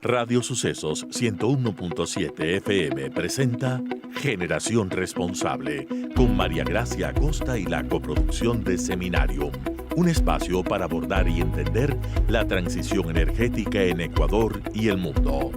Radio Sucesos 101.7 FM presenta Generación Responsable con María Gracia Acosta y la coproducción de Seminarium, un espacio para abordar y entender la transición energética en Ecuador y el mundo.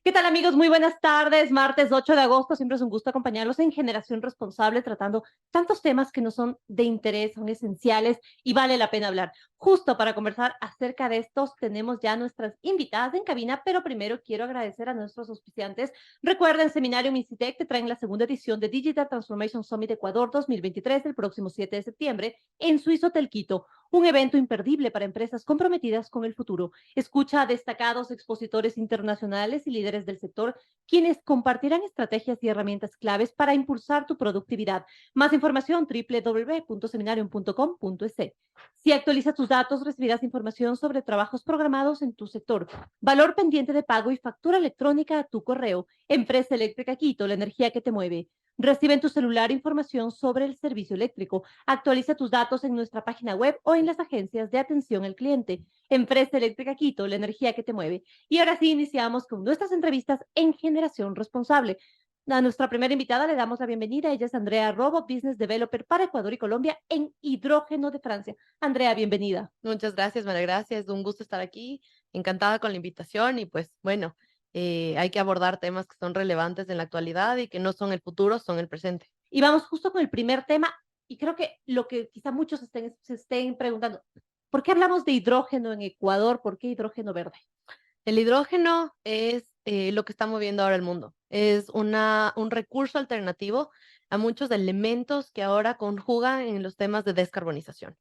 ¿Qué tal, amigos? Muy buenas tardes. Martes 8 de agosto. Siempre es un gusto acompañarlos en Generación Responsable, tratando tantos temas que no son de interés, son esenciales y vale la pena hablar. Justo para conversar acerca de estos, tenemos ya nuestras invitadas en cabina, pero primero quiero agradecer a nuestros auspiciantes. Recuerden, Seminario Incitec te traen la segunda edición de Digital Transformation Summit Ecuador 2023 el próximo 7 de septiembre en Suizo Hotel Quito. Un evento imperdible para empresas comprometidas con el futuro. Escucha a destacados expositores internacionales y líderes del sector, quienes compartirán estrategias y herramientas claves para impulsar tu productividad. Más información www.seminarium.com.es. Si actualizas tus datos, recibirás información sobre trabajos programados en tu sector. Valor pendiente de pago y factura electrónica a tu correo. Empresa Eléctrica Quito, la energía que te mueve. Recibe en tu celular información sobre el servicio eléctrico. Actualiza tus datos en nuestra página web o en las agencias de atención al cliente. Empresa Eléctrica Quito, la energía que te mueve. Y ahora sí, iniciamos con nuestras entrevistas en Generación Responsable. A nuestra primera invitada le damos la bienvenida. Ella es Andrea Robo, Business Developer para Ecuador y Colombia en Hidrógeno de Francia. Andrea, bienvenida. Muchas gracias, María Gracia. Es un gusto estar aquí. Encantada con la invitación y pues bueno, hay que abordar temas que son relevantes en la actualidad y que no son el futuro, son el presente. Y vamos justo con el primer tema. Y creo que lo que quizá muchos se estén preguntando, ¿por qué hablamos de hidrógeno en Ecuador? ¿Por qué hidrógeno verde? El hidrógeno es lo que está moviendo ahora el mundo. Es un recurso alternativo a muchos elementos que ahora conjugan en los temas de descarbonización.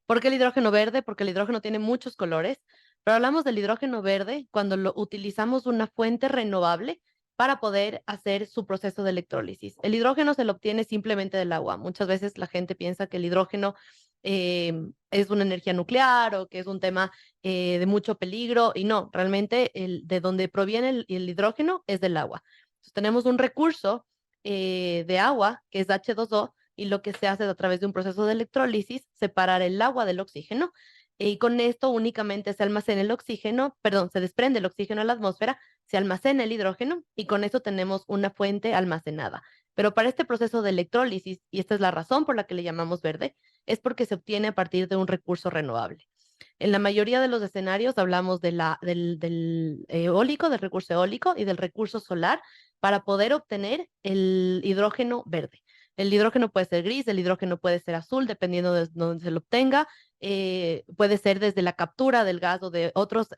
¿Por qué el hidrógeno verde? Porque el hidrógeno tiene muchos colores, pero hablamos del hidrógeno verde cuando lo utilizamos una fuente renovable para poder hacer su proceso de electrólisis. El hidrógeno se lo obtiene simplemente del agua. Muchas veces la gente piensa que el hidrógeno es una energía nuclear o que es un tema de mucho peligro, y no, realmente de donde proviene el hidrógeno es del agua. Entonces, tenemos un recurso de agua que es H2O, y lo que se hace a través de un proceso de electrólisis, separar el agua del oxígeno, y con esto únicamente se almacena el oxígeno, perdón, se desprende el oxígeno a la atmósfera, se almacena el hidrógeno y con eso tenemos una fuente almacenada. Pero para este proceso de electrólisis, y esta es la razón por la que le llamamos verde, es porque se obtiene a partir de un recurso renovable. En la mayoría de los escenarios hablamos del eólico, del recurso eólico y del recurso solar para poder obtener el hidrógeno verde. El hidrógeno puede ser gris, el hidrógeno puede ser azul, dependiendo de dónde se lo obtenga. Puede ser desde la captura del gas o de otras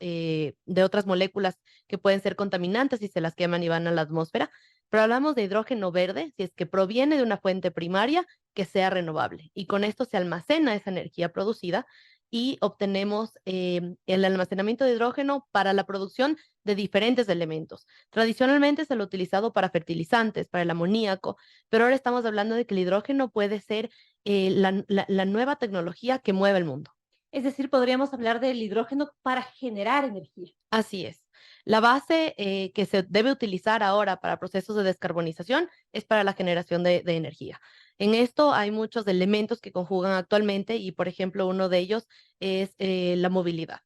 moléculas que pueden ser contaminantes y se las queman y van a la atmósfera. Pero hablamos de hidrógeno verde si es que proviene de una fuente primaria que sea renovable. Y con esto se almacena esa energía producida y obtenemos el almacenamiento de hidrógeno para la producción de diferentes elementos. Tradicionalmente se lo ha utilizado para fertilizantes, para el amoníaco, pero ahora estamos hablando de que el hidrógeno puede ser la nueva tecnología que mueve el mundo. Es decir, podríamos hablar del hidrógeno para generar energía. Así es. La base que se debe utilizar ahora para procesos de descarbonización es para la generación de energía. En esto hay muchos elementos que conjugan actualmente y, por ejemplo, uno de ellos es la movilidad.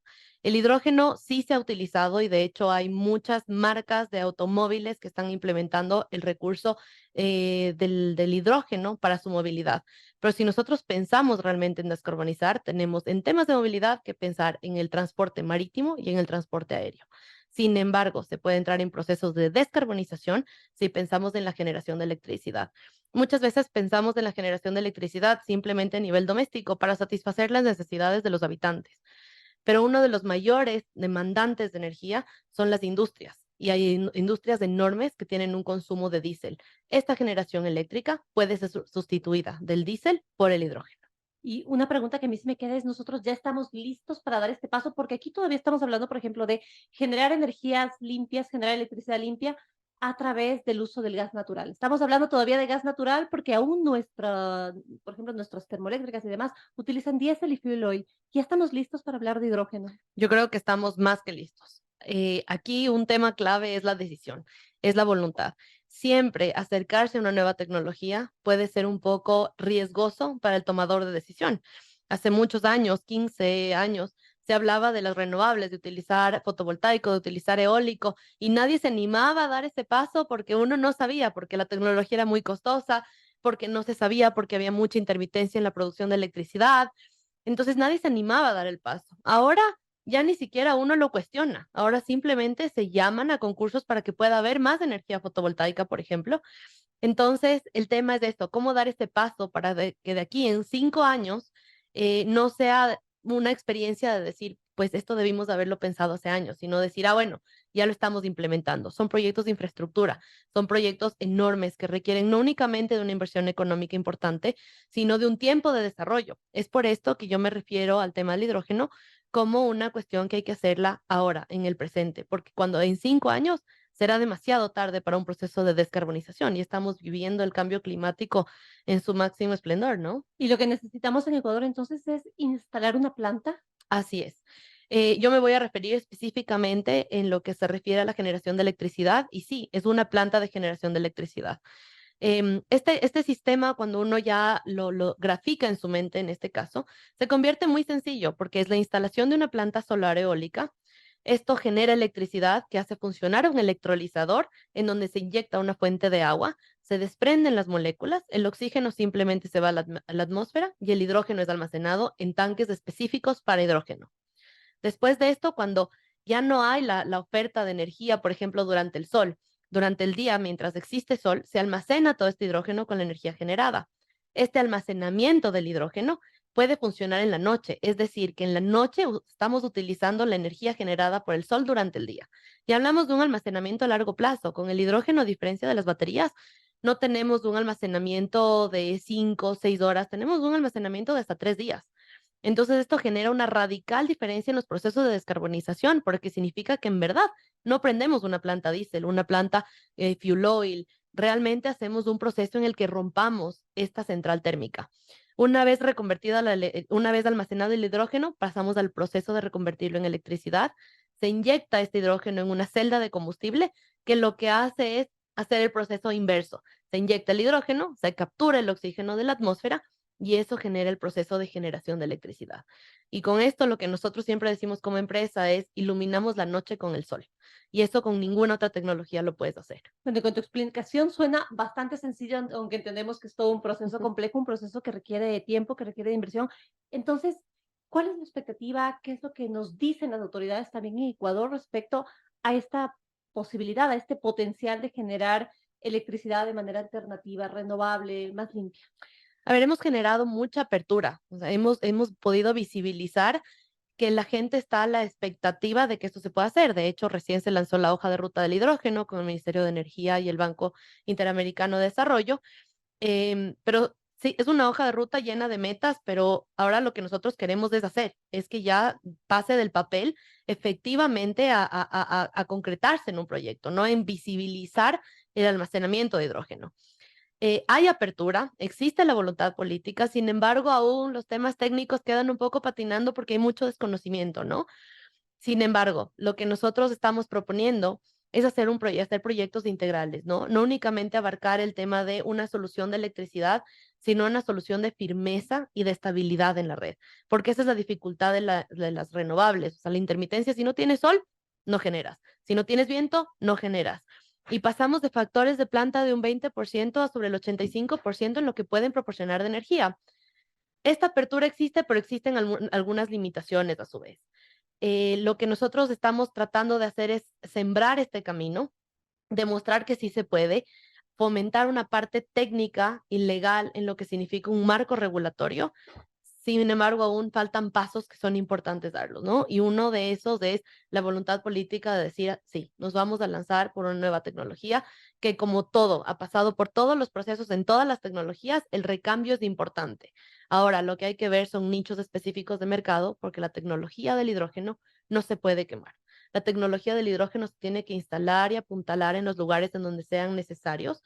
El hidrógeno sí se ha utilizado y de hecho hay muchas marcas de automóviles que están implementando el recurso del hidrógeno para su movilidad. Pero si nosotros pensamos realmente en descarbonizar, tenemos en temas de movilidad que pensar en el transporte marítimo y en el transporte aéreo. Sin embargo, se puede entrar en procesos de descarbonización si pensamos en la generación de electricidad. Muchas veces pensamos en la generación de electricidad simplemente a nivel doméstico para satisfacer las necesidades de los habitantes. Pero uno de los mayores demandantes de energía son las industrias. Y hay industrias enormes que tienen un consumo de diésel. Esta generación eléctrica puede ser sustituida del diésel por el hidrógeno. Y una pregunta que a mí se me queda es, ¿nosotros ya estamos listos para dar este paso? Porque aquí todavía estamos hablando, por ejemplo, de generar energías limpias, generar electricidad limpia a través del uso del gas natural. Estamos hablando todavía de gas natural porque aún por ejemplo, nuestras termoeléctricas y demás utilizan diésel y fuel oil. ¿Ya estamos listos para hablar de hidrógeno? Yo creo que estamos más que listos. Aquí un tema clave es la decisión, es la voluntad. Siempre acercarse a una nueva tecnología puede ser un poco riesgoso para el tomador de decisión. Hace muchos años, 15 años, se hablaba de las renovables, de utilizar fotovoltaico, de utilizar eólico, y nadie se animaba a dar ese paso porque uno no sabía, porque la tecnología era muy costosa, porque no se sabía, porque había mucha intermitencia en la producción de electricidad. Entonces nadie se animaba a dar el paso. Ahora ya ni siquiera uno lo cuestiona. Ahora simplemente se llaman a concursos para que pueda haber más energía fotovoltaica, por ejemplo. Entonces, el tema es esto, cómo dar este paso para que de aquí en 5 años no sea una experiencia de decir, pues esto debimos haberlo pensado hace años, sino decir, ah, bueno, ya lo estamos implementando. Son proyectos de infraestructura, son proyectos enormes que requieren no únicamente de una inversión económica importante, sino de un tiempo de desarrollo. Es por esto que yo me refiero al tema del hidrógeno como una cuestión que hay que hacerla ahora, en el presente, porque cuando en 5 años será demasiado tarde para un proceso de descarbonización y estamos viviendo el cambio climático en su máximo esplendor, ¿no? Y lo que necesitamos en Ecuador entonces es instalar una planta. Así es. Yo me voy a referir específicamente en lo que se refiere a la generación de electricidad y sí, es una planta de generación de electricidad. Este sistema, cuando uno ya lo grafica en su mente, en este caso, se convierte muy sencillo porque es la instalación de una planta solar eólica. Esto genera electricidad que hace funcionar un electrolizador en donde se inyecta una fuente de agua, se desprenden las moléculas, el oxígeno simplemente se va a la atmósfera y el hidrógeno es almacenado en tanques específicos para hidrógeno. Después de esto, cuando ya no hay la oferta de energía, por ejemplo, durante el sol, durante el día, mientras existe sol, se almacena todo este hidrógeno con la energía generada. Este almacenamiento del hidrógeno puede funcionar en la noche, es decir, que en la noche estamos utilizando la energía generada por el sol durante el día. Y hablamos de un almacenamiento a largo plazo. Con el hidrógeno, a diferencia de las baterías, no tenemos un almacenamiento de 5 o 6 horas, tenemos un almacenamiento de hasta 3 días. Entonces, esto genera una radical diferencia en los procesos de descarbonización, porque significa que en verdad no prendemos una planta diésel, una planta fuel oil, realmente hacemos un proceso en el que rompamos esta central térmica. Una vez reconvertida, una vez almacenado el hidrógeno, pasamos al proceso de reconvertirlo en electricidad. Se inyecta este hidrógeno en una celda de combustible que lo que hace es hacer el proceso inverso. Se inyecta el hidrógeno, se captura el oxígeno de la atmósfera y eso genera el proceso de generación de electricidad. Y con esto lo que nosotros siempre decimos como empresa es iluminamos la noche con el sol. Y eso con ninguna otra tecnología lo puedes hacer. Bueno, con tu explicación suena bastante sencillo, aunque entendemos que es todo un proceso complejo, un proceso que requiere de tiempo, que requiere de inversión. Entonces, ¿cuál es la expectativa? ¿Qué es lo que nos dicen las autoridades también en Ecuador respecto a esta posibilidad, a este potencial de generar electricidad de manera alternativa, renovable, más limpia? A ver, hemos generado mucha apertura, o sea, hemos podido visibilizar que la gente está a la expectativa de que esto se pueda hacer. De hecho, recién se lanzó la hoja de ruta del hidrógeno con el Ministerio de Energía y el Banco Interamericano de Desarrollo. Pero sí, es una hoja de ruta llena de metas, pero ahora lo que nosotros queremos es hacer, es que ya pase del papel efectivamente a concretarse en un proyecto, no en visibilizar el almacenamiento de hidrógeno. Hay apertura, existe la voluntad política, sin embargo, aún los temas técnicos quedan un poco patinando porque hay mucho desconocimiento, ¿no? Sin embargo, lo que nosotros estamos proponiendo es hacer proyectos integrales, ¿no? No únicamente abarcar el tema de una solución de electricidad, sino una solución de firmeza y de estabilidad en la red, porque esa es la dificultad de las renovables. O sea, la intermitencia, si no tienes sol, no generas. Si no tienes viento, no generas. Y pasamos de factores de planta de un 20% a sobre el 85% en lo que pueden proporcionar de energía. Esta apertura existe, pero existen algunas limitaciones a su vez. Lo que nosotros estamos tratando de hacer es sembrar este camino, demostrar que sí se puede, fomentar una parte técnica y legal en lo que significa un marco regulatorio. Sin embargo, aún faltan pasos que son importantes darlos, ¿no? Y uno de esos es la voluntad política de decir, sí, nos vamos a lanzar por una nueva tecnología que como todo, ha pasado por todos los procesos en todas las tecnologías, el recambio es importante. Ahora, lo que hay que ver son nichos específicos de mercado porque la tecnología del hidrógeno no se puede quemar. La tecnología del hidrógeno se tiene que instalar y apuntalar en los lugares en donde sean necesarios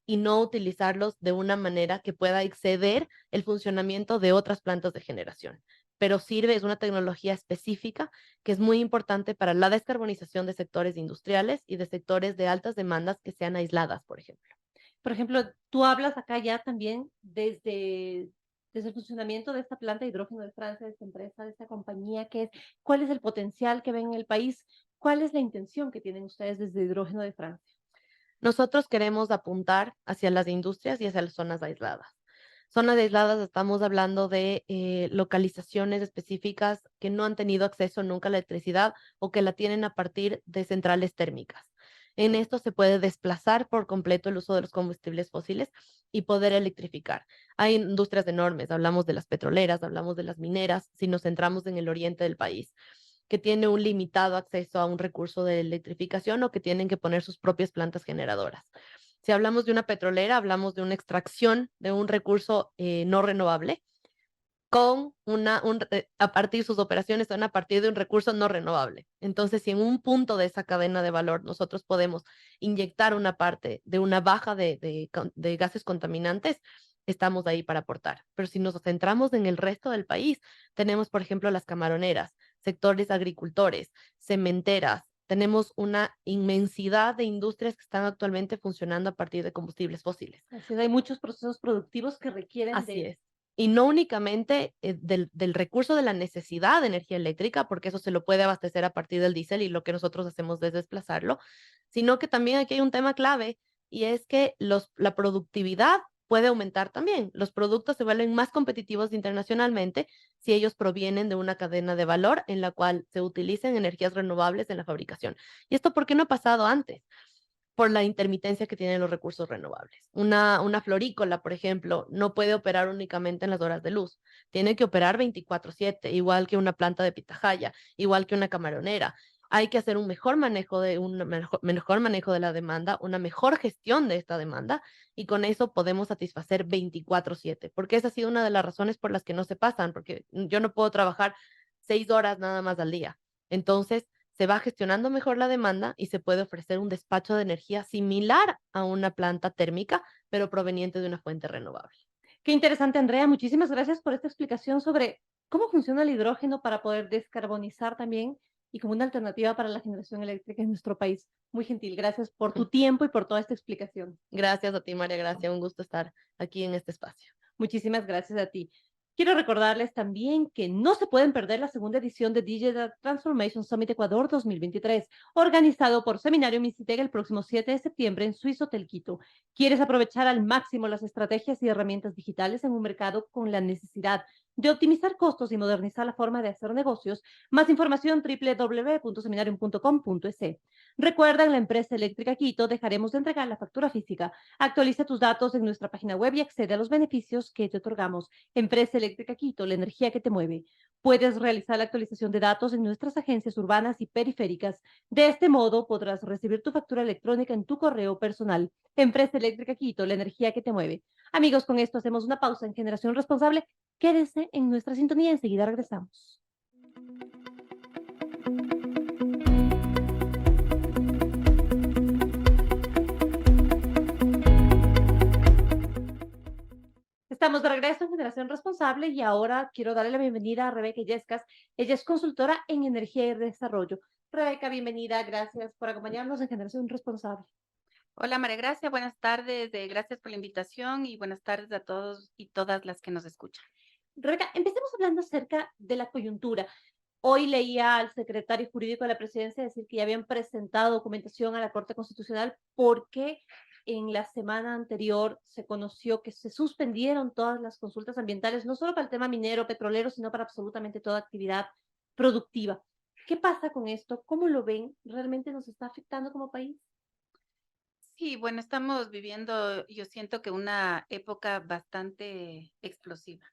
y no utilizarlos de una manera que pueda exceder el funcionamiento de otras plantas de generación. Pero sirve, es una tecnología específica que es muy importante para la descarbonización de sectores industriales y de sectores de altas demandas que sean aisladas, por ejemplo. Por ejemplo, tú hablas acá ya también desde desde el funcionamiento de esta planta de hidrógeno de Francia, de esta empresa, de esta compañía, ¿cuál es el potencial que ven en el país? ¿Cuál es la intención que tienen ustedes desde Hidrógeno de Francia? Nosotros queremos apuntar hacia las industrias y hacia las zonas aisladas. Zonas aisladas, estamos hablando de localizaciones específicas que no han tenido acceso nunca a la electricidad o que la tienen a partir de centrales térmicas. En esto se puede desplazar por completo el uso de los combustibles fósiles y poder electrificar. Hay industrias enormes, hablamos de las petroleras, hablamos de las mineras, si nos centramos en el oriente del país, que tiene un limitado acceso a un recurso de electrificación o que tienen que poner sus propias plantas generadoras. Si hablamos de una petrolera, hablamos de una extracción de un recurso no renovable con a partir sus operaciones son a partir de un recurso no renovable. Entonces, si en un punto de esa cadena de valor nosotros podemos inyectar una parte de una baja de gases contaminantes, estamos ahí para aportar. Pero si nos centramos en el resto del país, tenemos, por ejemplo, las camaroneras, sectores agricultores, cementeras. Tenemos una inmensidad de industrias que están actualmente funcionando a partir de combustibles fósiles. Así es, hay muchos procesos productivos que requieren Así de... es. Y no únicamente del recurso de la necesidad de energía eléctrica, porque eso se lo puede abastecer a partir del diésel y lo que nosotros hacemos es desplazarlo, sino que también aquí hay un tema clave y es que la productividad puede aumentar también. Los productos se vuelven más competitivos internacionalmente si ellos provienen de una cadena de valor en la cual se utilizan energías renovables en la fabricación. ¿Y esto por qué no ha pasado antes? Por la intermitencia que tienen los recursos renovables. Una florícola, por ejemplo, no puede operar únicamente en las horas de luz, tiene que operar 24/7, igual que una planta de pitahaya, igual que una camaronera. Hay que hacer un mejor manejo mejor manejo de la demanda, una mejor gestión de esta demanda, y con eso podemos satisfacer 24/7, porque esa ha sido una de las razones por las que no se pasan, porque yo no puedo trabajar 6 horas nada más al día. Entonces, se va gestionando mejor la demanda y se puede ofrecer un despacho de energía similar a una planta térmica, pero proveniente de una fuente renovable. Qué interesante, Andrea. Muchísimas gracias por esta explicación sobre cómo funciona el hidrógeno para poder descarbonizar también y como una alternativa para la generación eléctrica en nuestro país. Muy gentil. Gracias por tu tiempo y por toda esta explicación. Gracias a ti, María Gracia. Un gusto estar aquí en este espacio. Muchísimas gracias a ti. Quiero recordarles también que no se pueden perder la segunda edición de Digital Transformation Summit Ecuador 2023, organizado por Seminario Mixitec el próximo 7 de septiembre en Swiss Hotel Quito. ¿Quieres aprovechar al máximo las estrategias y herramientas digitales en un mercado con la necesidad de optimizar costos y modernizar la forma de hacer negocios? Más información www.seminarium.com.es. Recuerda, en la empresa eléctrica Quito dejaremos de entregar la factura física. Actualiza tus datos en nuestra página web y accede a los beneficios que te otorgamos. Empresa Eléctrica Quito, la energía que te mueve. Puedes realizar la actualización de datos en nuestras agencias urbanas y periféricas. De este modo podrás recibir tu factura electrónica en tu correo personal. Empresa Eléctrica Quito, la energía que te mueve. Amigos, con esto hacemos una pausa en Generación Responsable. Quédense en nuestra sintonía, enseguida regresamos. Estamos de regreso en Generación Responsable y ahora quiero darle la bienvenida a Rebeca Illescas. Ella es consultora en energía y desarrollo. Rebeca, bienvenida. Gracias por acompañarnos en Generación Responsable. Hola María Gracia, buenas tardes. Gracias por la invitación y buenas tardes a todos y todas las que nos escuchan. Rebeca, empecemos hablando acerca de la coyuntura. Hoy leía al secretario jurídico de la presidencia decir que ya habían presentado documentación a la Corte Constitucional porque en la semana anterior se conoció que se suspendieron todas las consultas ambientales, no solo para el tema minero, petrolero, sino para absolutamente toda actividad productiva. ¿Qué pasa con esto? ¿Cómo lo ven? ¿Realmente nos está afectando como país? Sí, bueno, estamos viviendo, yo siento que una época bastante explosiva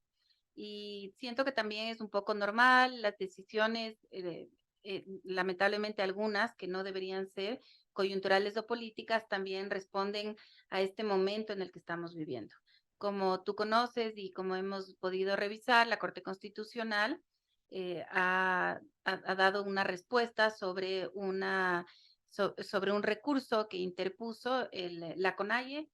y siento que también es un poco normal las decisiones, lamentablemente algunas que no deberían ser coyunturales o políticas, también responden a este momento en el que estamos viviendo. Como tú conoces y como hemos podido revisar, la Corte Constitucional ha dado una respuesta sobre sobre un recurso que interpuso la CONAIE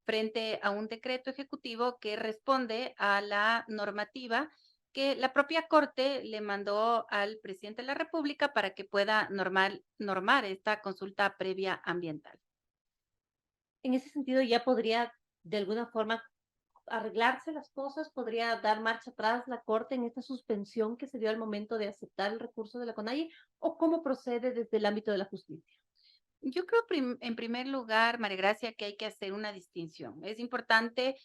frente a un decreto ejecutivo que responde a la normativa que la propia Corte le mandó al presidente de la República para que pueda normar esta consulta previa ambiental. En ese sentido, ya podría de alguna forma arreglarse las cosas? ¿Podría dar marcha atrás la Corte en esta suspensión que se dio al momento de aceptar el recurso de la CONAIE? ¿O cómo procede desde el ámbito de la justicia? Yo creo, en primer lugar, María Gracia, que hay que hacer una distinción. Es importante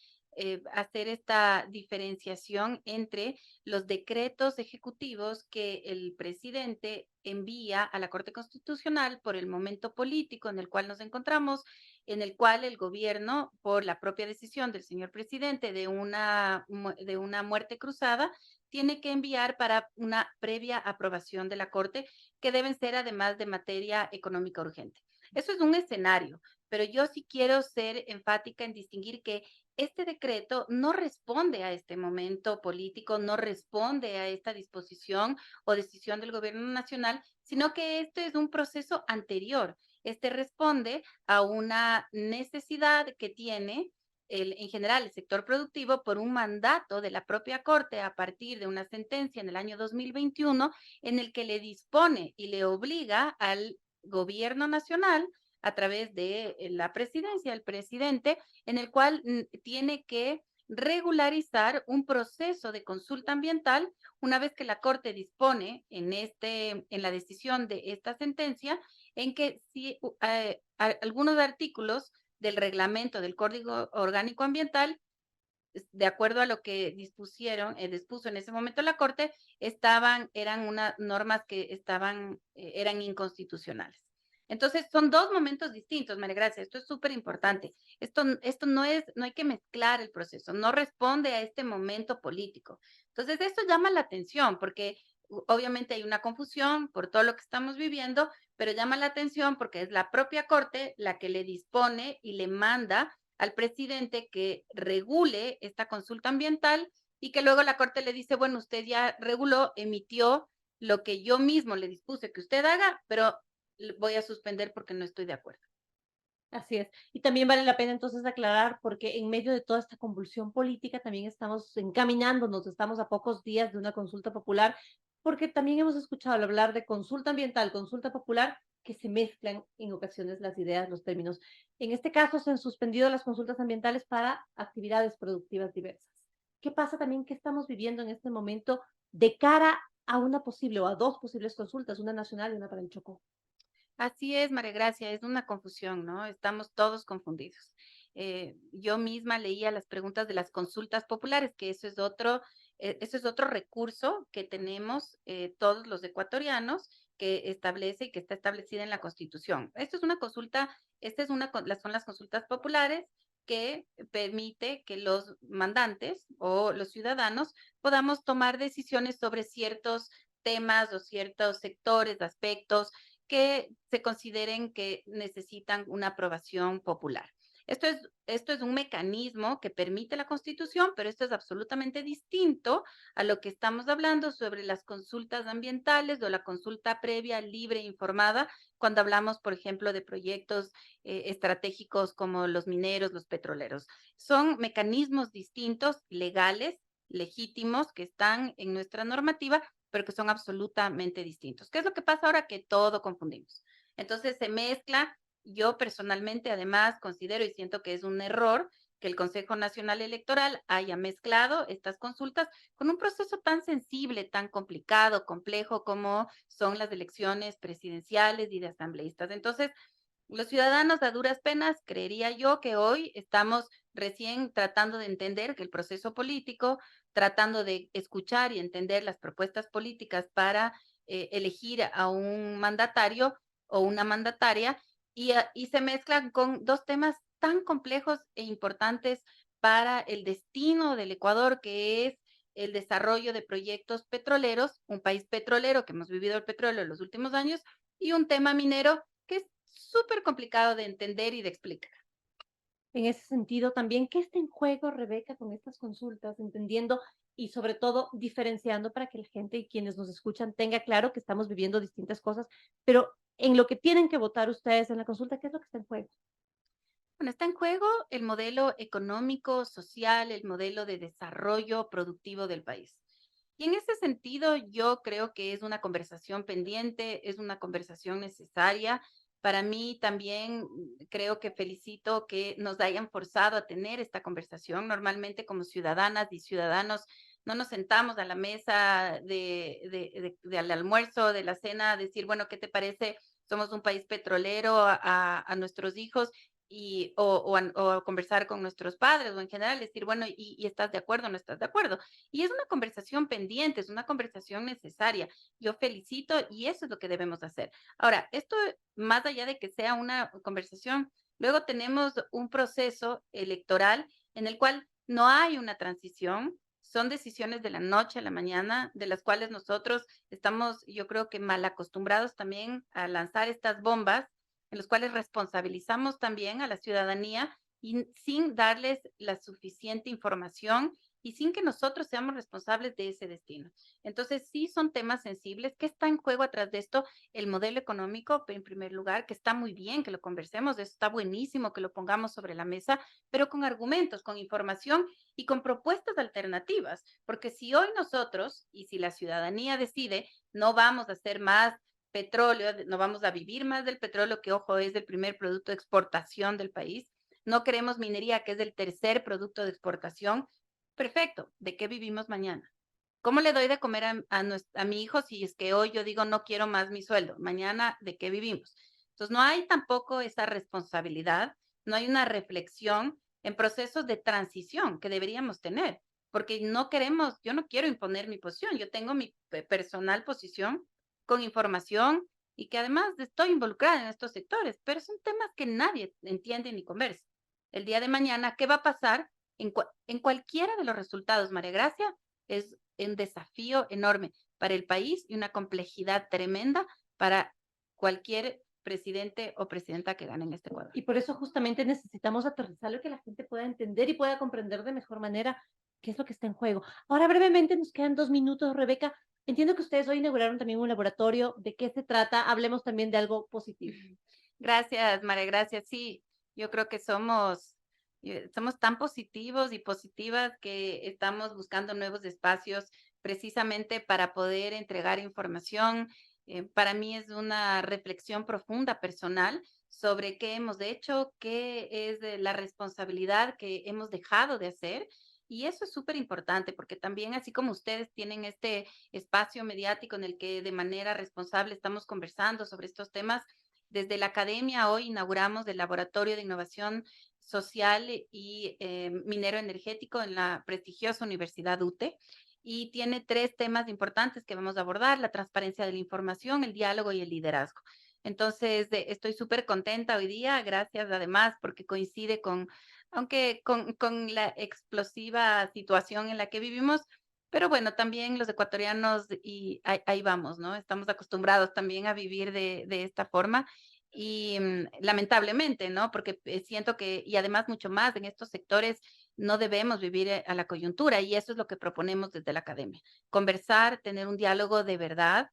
hacer esta diferenciación entre los decretos ejecutivos que el presidente envía a la Corte Constitucional por el momento político en el cual nos encontramos, en el cual el gobierno, por la propia decisión del señor presidente de una muerte cruzada, tiene que enviar para una previa aprobación de la Corte, que deben ser además de materia económica urgente. Eso es un escenario, pero yo sí quiero ser enfática en distinguir que este decreto no responde a este momento político, no responde a esta disposición o decisión del gobierno nacional, sino que este es un proceso anterior. Este responde a una necesidad que tiene en general el sector productivo por un mandato de la propia Corte a partir de una sentencia en el año 2021 en el que le dispone y le obliga al gobierno nacional a través de la presidencia, el presidente, en el cual tiene que regularizar un proceso de consulta ambiental una vez que la Corte dispone en la decisión de esta sentencia, en que si algunos artículos del reglamento del Código Orgánico Ambiental, de acuerdo a lo que dispuso en ese momento la Corte, eran unas normas que eran inconstitucionales. Entonces, son dos momentos distintos, María Gracia, esto es súper importante. Esto no hay que mezclar el proceso, no responde a este momento político. Entonces, esto llama la atención porque obviamente hay una confusión por todo lo que estamos viviendo, pero llama la atención porque es la propia Corte la que le dispone y le manda al presidente que regule esta consulta ambiental y que luego la Corte le dice, bueno, usted ya reguló, emitió lo que yo mismo le dispuse que usted haga, pero voy a suspender porque no estoy de acuerdo. Así es. Y también vale la pena entonces aclarar, porque en medio de toda esta convulsión política también estamos encaminándonos, estamos a pocos días de una consulta popular, porque también hemos escuchado hablar de consulta ambiental, consulta popular, que se mezclan en ocasiones las ideas, los términos. En este caso se han suspendido las consultas ambientales para actividades productivas diversas. ¿Qué pasa también? ¿Qué estamos viviendo en este momento de cara a una posible o a dos posibles consultas, una nacional y una para el Chocó? Así es, María Gracia, es una confusión, ¿no? Estamos todos confundidos. Yo misma leía las preguntas de las consultas populares, que eso es otro recurso que tenemos todos los ecuatorianos que establece y que está establecida en la Constitución. Esto es una consulta, son las consultas populares que permite que los mandantes o los ciudadanos podamos tomar decisiones sobre ciertos temas o ciertos sectores, aspectos que se consideren que necesitan una aprobación popular. Esto es un mecanismo que permite la Constitución, pero esto es absolutamente distinto a lo que estamos hablando sobre las consultas ambientales o la consulta previa, libre e informada, cuando hablamos, por ejemplo, de proyectos estratégicos como los mineros, los petroleros. Son mecanismos distintos, legales, legítimos, que están en nuestra normativa, pero que son absolutamente distintos. ¿Qué es lo que pasa ahora? Que todo confundimos. Entonces se mezcla. Yo personalmente, además, considero y siento que es un error que el Consejo Nacional Electoral haya mezclado estas consultas con un proceso tan sensible, tan complicado, complejo como son las elecciones presidenciales y de asambleístas. Entonces, los ciudadanos a duras penas, creería yo que hoy estamos recién tratando de entender que el proceso político, tratando de escuchar y entender las propuestas políticas para elegir a un mandatario o una mandataria y se mezclan con dos temas tan complejos e importantes para el destino del Ecuador, que es el desarrollo de proyectos petroleros, un país petrolero que hemos vivido el petróleo en los últimos años, y un tema minero que es súper complicado de entender y de explicar. En ese sentido, también, ¿qué está en juego, Rebeca, con estas consultas? Entendiendo y sobre todo diferenciando para que la gente y quienes nos escuchan tenga claro que estamos viviendo distintas cosas, pero en lo que tienen que votar ustedes en la consulta, ¿qué es lo que está en juego? Bueno, está en juego el modelo económico, social, el modelo de desarrollo productivo del país. Y en ese sentido, yo creo que es una conversación pendiente, es una conversación necesaria Para mí también creo que felicito que nos hayan forzado a tener esta conversación. Normalmente como ciudadanas y ciudadanos no nos sentamos a la mesa del almuerzo, de la cena, a decir, bueno, ¿qué te parece? Somos un país petrolero a nuestros hijos o a conversar con nuestros padres o en general decir, bueno, y estás de acuerdo o no estás de acuerdo. Y es una conversación pendiente, es una conversación necesaria. Yo felicito y eso es lo que debemos hacer. Ahora, esto más allá de que sea una conversación, luego tenemos un proceso electoral en el cual no hay una transición, son decisiones de la noche a la mañana, de las cuales nosotros estamos, yo creo que mal acostumbrados también a lanzar estas bombas, en los cuales responsabilizamos también a la ciudadanía y sin darles la suficiente información y sin que nosotros seamos responsables de ese destino. Entonces, sí son temas sensibles. ¿Qué está en juego atrás de esto? El modelo económico, en primer lugar, que está muy bien que lo conversemos, eso está buenísimo que lo pongamos sobre la mesa, pero con argumentos, con información y con propuestas alternativas, porque si hoy nosotros y si la ciudadanía decide, no vamos a hacer más petróleo, no vamos a vivir más del petróleo, que ojo, es el primer producto de exportación del país, no queremos minería, que es el tercer producto de exportación, perfecto, ¿de qué vivimos mañana? ¿Cómo le doy de comer a mi hijo si es que hoy yo digo no quiero más mi sueldo? Mañana, ¿de qué vivimos? Entonces, no hay tampoco esa responsabilidad, no hay una reflexión en procesos de transición que deberíamos tener, porque no queremos, yo no quiero imponer mi posición, yo tengo mi personal posición con información y que además estoy involucrada en estos sectores, pero son temas que nadie entiende ni conversa. El día de mañana, ¿qué va a pasar en cualquiera de los resultados, María Gracia? Es un desafío enorme para el país y una complejidad tremenda para cualquier presidente o presidenta que gane en este Ecuador. Y por eso justamente necesitamos aterrizarlo y que la gente pueda entender y pueda comprender de mejor manera qué es lo que está en juego. Ahora, brevemente, nos quedan 2 minutos, Rebeca. Entiendo que ustedes hoy inauguraron también un laboratorio. ¿De qué se trata? Hablemos también de algo positivo. Gracias, María Gracia. Sí, yo creo que somos tan positivos y positivas que estamos buscando nuevos espacios precisamente para poder entregar información. Para mí es una reflexión profunda personal sobre qué hemos hecho, qué es la responsabilidad que hemos dejado de hacer. Y eso es súper importante porque también así como ustedes tienen este espacio mediático en el que de manera responsable estamos conversando sobre estos temas, desde la academia hoy inauguramos el Laboratorio de Innovación Social y Minero Energético en la prestigiosa Universidad UTE y tiene 3 temas importantes que vamos a abordar: la transparencia de la información, el diálogo y el liderazgo. Entonces, estoy súper contenta hoy día, gracias además porque coincide aunque con la explosiva situación en la que vivimos, pero bueno, también los ecuatorianos y ahí vamos, ¿no? Estamos acostumbrados también a vivir de esta forma y lamentablemente, ¿no? Porque siento que, y además mucho más en estos sectores, no debemos vivir a la coyuntura y eso es lo que proponemos desde la academia. Conversar, tener un diálogo de verdad,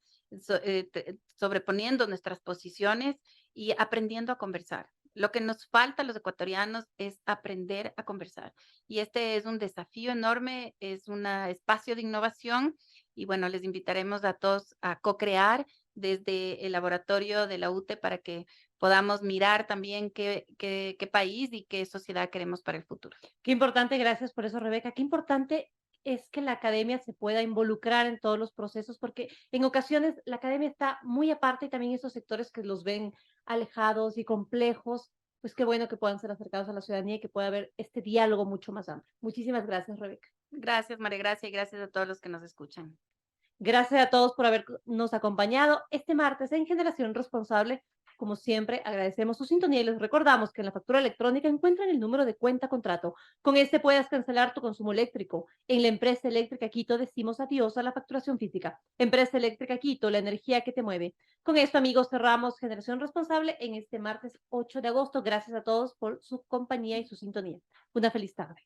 sobreponiendo nuestras posiciones y aprendiendo a conversar. Lo que nos falta a los ecuatorianos es aprender a conversar. Y este es un desafío enorme, es un espacio de innovación y bueno, les invitaremos a todos a co-crear desde el laboratorio de la UTE para que podamos mirar también qué país y qué sociedad queremos para el futuro. Qué importante, gracias por eso, Rebeca. Qué importante es que la academia se pueda involucrar en todos los procesos, porque en ocasiones la academia está muy aparte y también esos sectores que los ven alejados y complejos, pues qué bueno que puedan ser acercados a la ciudadanía y que pueda haber este diálogo mucho más amplio. Muchísimas gracias, Rebeca. Gracias, María Gracia, y gracias a todos los que nos escuchan. Gracias a todos por habernos acompañado este martes en Generación Responsable. Como siempre, agradecemos su sintonía y les recordamos que en la factura electrónica encuentran el número de cuenta contrato. Con este puedes cancelar tu consumo eléctrico. En la empresa eléctrica Quito decimos adiós a la facturación física. Empresa eléctrica Quito, la energía que te mueve. Con esto, amigos, cerramos Generación Responsable en este martes 8 de agosto. Gracias a todos por su compañía y su sintonía. Una feliz tarde.